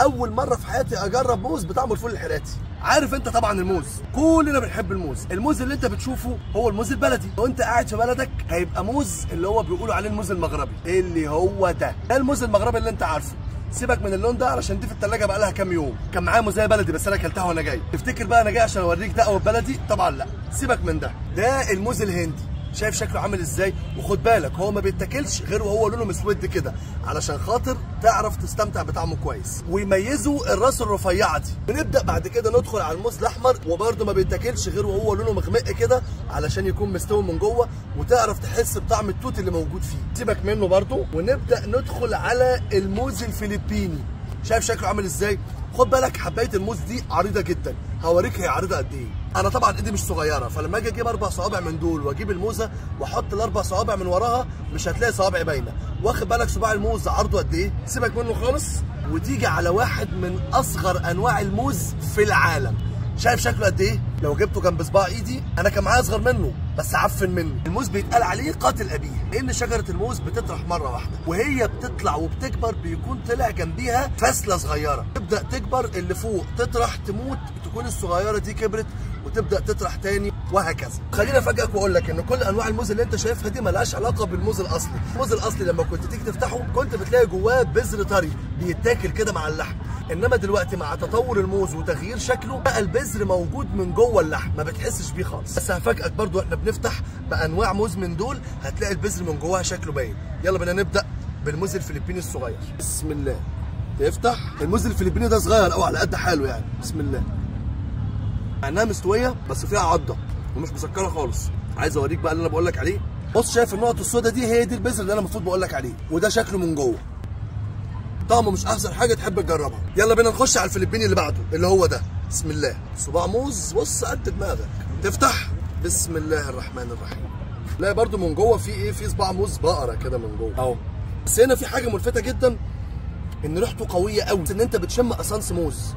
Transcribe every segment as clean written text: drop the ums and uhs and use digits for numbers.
اول مره في حياتي اجرب موز بطعم الفول الحراتي. عارف انت طبعا الموز، كلنا بنحب الموز اللي انت بتشوفه هو الموز البلدي. لو انت قاعد في بلدك هيبقى موز اللي هو بيقولوا عليه الموز المغربي، اللي هو ده الموز المغربي اللي انت عارفه. سيبك من اللون ده علشان دي في الثلاجه بقى لها كام يوم. كان معايا موزايه بلدي بس انا اكلتها وانا جاي. تفتكر بقى انا جاي عشان اوريك ده او البلدي؟ طبعا لا، سيبك من ده. ده الموز الهندي، شايف شكله عامل ازاي؟ وخد بالك هو ما بيتاكلش غير وهو لونه مسود كده، علشان خاطر تعرف تستمتع بطعمه كويس. ويميزوا الراس الرفيعه دي. بنبدا بعد كده ندخل على الموز الاحمر، وبرده ما بيتاكلش غير وهو لونه مغمق كده علشان يكون مستوي من جوه وتعرف تحس بطعم التوت اللي موجود فيه. سيبك منه برده ونبدا ندخل على الموز الفلبيني. شايف شكله عامل ازاي؟ خد بالك حبايه الموز دي عريضه جدا، هوريك هي عريضه قد ايه. انا طبعا ايدي مش صغيره، فلما اجي اجيب 4 صوابع من دول واجيب الموزه واحط ال4 صوابع من وراها مش هتلاقي صوابع باينه. واخد بالك صباع الموز عرضه قد ايه؟ سيبك منه خالص وتيجي على واحد من اصغر انواع الموز في العالم. شايف شكله قد ايه؟ لو جبته جنب صباع ايدي، انا كان معايا اصغر منه بس عفن منه. الموز بيتقال عليه قاتل ابيه، لان شجره الموز بتطرح مره واحده، وهي بتطلع وبتكبر بيكون طلع جنبيها فسله صغيره، تبدا تكبر اللي فوق تطرح تموت، تكون الصغيره دي كبرت وتبدا تطرح تاني وهكذا. خليني افاجئك واقول لك ان كل انواع الموز اللي انت شايفها دي مالهاش علاقه بالموز الاصلي. الموز الاصلي لما كنت تيجي تفتحه كنت بتلاقي جواه بذر طري بيتاكل كده مع اللحم، انما دلوقتي مع تطور الموز وتغيير شكله بقى البذر موجود من جوه اللحم، ما بتحسش بيه خالص. بس هفاجئك برضو احنا بنفتح بانواع موز من دول هتلاقي البذر من جواها شكله باين. يلا بينا نبدا بالموز الفلبيني الصغير. بسم الله. تفتح الموز الفلبيني ده صغير قوي على قد حاله يعني. بسم الله. مع انها مستويه بس فيها عضه ومش مسكره خالص. عايز اوريك بقى اللي انا بقول لك عليه. بص شايف النقط السوداء دي؟ هي دي البذر اللي انا المفروض بقول لك عليه، وده شكله من جوه. طعمه مش احسن حاجه تحب تجربها. يلا بينا نخش على الفلبيني اللي بعده اللي هو ده. بسم الله. صباع موز بص قد دماغك. تفتح. بسم الله الرحمن الرحيم. تلاقي برده من جوه في ايه؟ في صباع موز بقره كده من جوه اهو. بس هنا في حاجه ملفته جدا، ان ريحته قويه قوي، ان انت بتشم اسانس موز.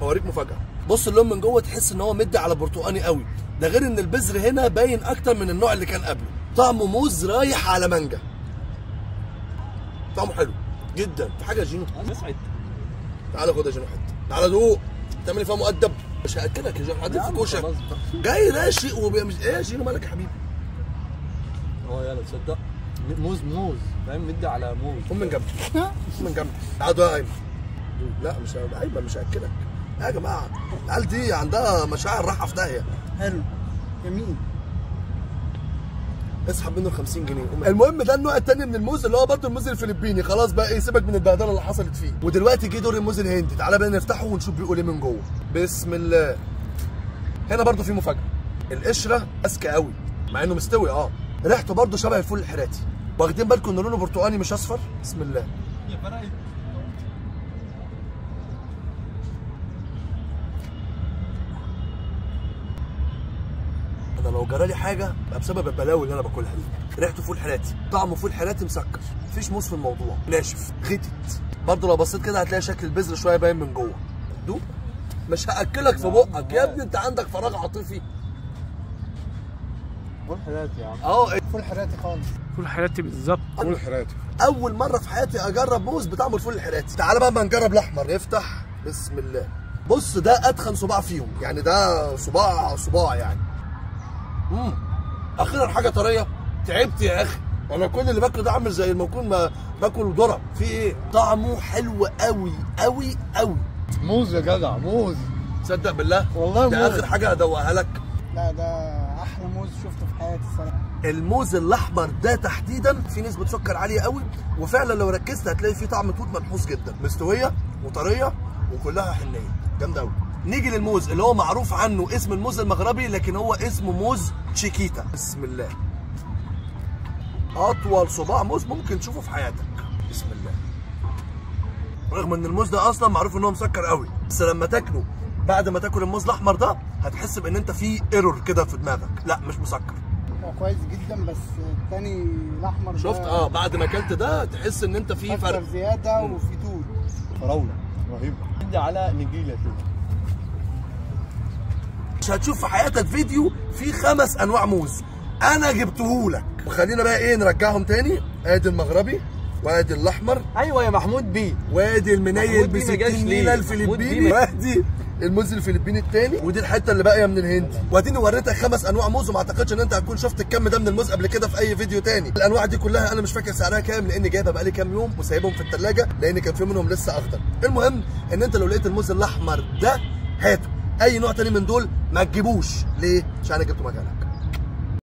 هوريك مفاجاه. بص اللون من جوه تحس ان هو مدي على برتقاني قوي، ده غير ان البذر هنا باين اكتر من النوع اللي كان قبله. طعمه موز رايح على مانجا. طعمه حلو جدا. في حاجه يا جينو؟ مسعد. تعالى خد يا جينو حته. تعالى دوق. تعمل ايه فيها مؤدب؟ مش هاكلك يا جينو، قاعدين في كوشه. جاي راشق ومش ايه يا جينو مالك يا حبيبي؟ يلا تصدق موز فاهم، مدي على موز. قوم من جنبي. قوم من جنبي. تعالى دوق يا ايمن. لا مش ايمن مش هاكلك. يا جماعه العيال دي عندها مشاعر رايحه في داهيه. حلو جميل. اسحب منه ال 50 جنيه. المهم ده النوع الثاني من الموز اللي هو برضه الموز الفلبيني. خلاص بقى ايه، سيبك من البهدله اللي حصلت فيه. ودلوقتي جه دور الموز الهندي. تعالى بقى نفتحه ونشوف بيقول ايه من جوه. بسم الله. هنا برضه في مفاجاه. القشره ماسكه قوي مع انه مستوي. ريحته برضه شبه الفول الحراتي. واخدين بالكم ان لونه برتقاني مش اصفر؟ بسم الله. يا فرقت. انا لو جرالي حاجه بقى بسبب البلاوي اللي انا باكلها دي. ريحته فول حراتي، طعمه فول حراتي مسكر، مفيش موز في الموضوع، ناشف غتت. برضه لو بصيت كده هتلاقي شكل البذر شويه باين من جوه. دوق. مش هاكلك في بقك يا ابني، انت عندك فراغ عاطفي. فول حراتي يا عم. فول حراتي خالص. فول حراتي بالظبط. فول حراتي. اول مره في حياتي اجرب موز بطعم الفول الحراتي. تعالى بقى ما نجرب الاحمر. نفتح. بسم الله. بص ده اتخن صباع فيهم، يعني ده صباع يعني. اخيرا حاجه طريه. تعبت يا اخي، انا كل اللي باكله ده عامل زي ما اكون باكل ذره. في ايه؟ طعمه حلو قوي قوي قوي. موز يا جدع، موز. تصدق بالله والله موز. ده اخر حاجه هدوقها لك. لا ده احلى موز شفته في حياتي الصراحه. الموز الاحمر ده تحديدا فيه نسبه سكر عاليه قوي، وفعلا لو ركزت هتلاقي فيه طعم توت ملحوظ جدا، مستويه وطريه وكلها حنيه جامده قوي. نيجي للموز اللي هو معروف عنه اسم الموز المغربي، لكن هو اسمه موز تشيكيتا. بسم الله. اطول صباع موز ممكن تشوفه في حياتك. بسم الله. رغم ان الموز ده اصلا معروف ان هو مسكر قوي، بس لما تاكله بعد ما تاكل الموز الاحمر ده هتحس بان انت في ايرور كده في دماغك. لا مش مسكر. هو كويس جدا، بس الثاني الاحمر شفت بعد ما اكلت ده تحس ان انت في فرق زياده وفي طول. فراوله رهيبه. مدي على نجيله كده. مش هتشوف في حياتك فيديو فيه 5 انواع موز انا جبتهولك. وخلينا بقى ايه نرجعهم تاني. ادي المغربي وادي الاحمر. ايوه يا محمود بيه. وادي المنيل ب 60 نيله الفلبيني. وادي الموز الفلبيني الثاني. ودي الحته اللي باقيه من الهندي. واديني وريتك 5 انواع موز، وما اعتقدش ان انت هتكون شفت الكم ده من الموز قبل كده في اي فيديو تاني. الانواع دي كلها انا مش فاكر سعرها كام، لاني جايبها بقالي كام يوم وسايبهم في الثلاجه، لان كان في منهم لسه اخضر. المهم ان انت لو لقيت الموز الاحمر ده هاته. اي نوع تاني من دول ما تجيبوش. ليه؟ عشان انا جبته مكانك.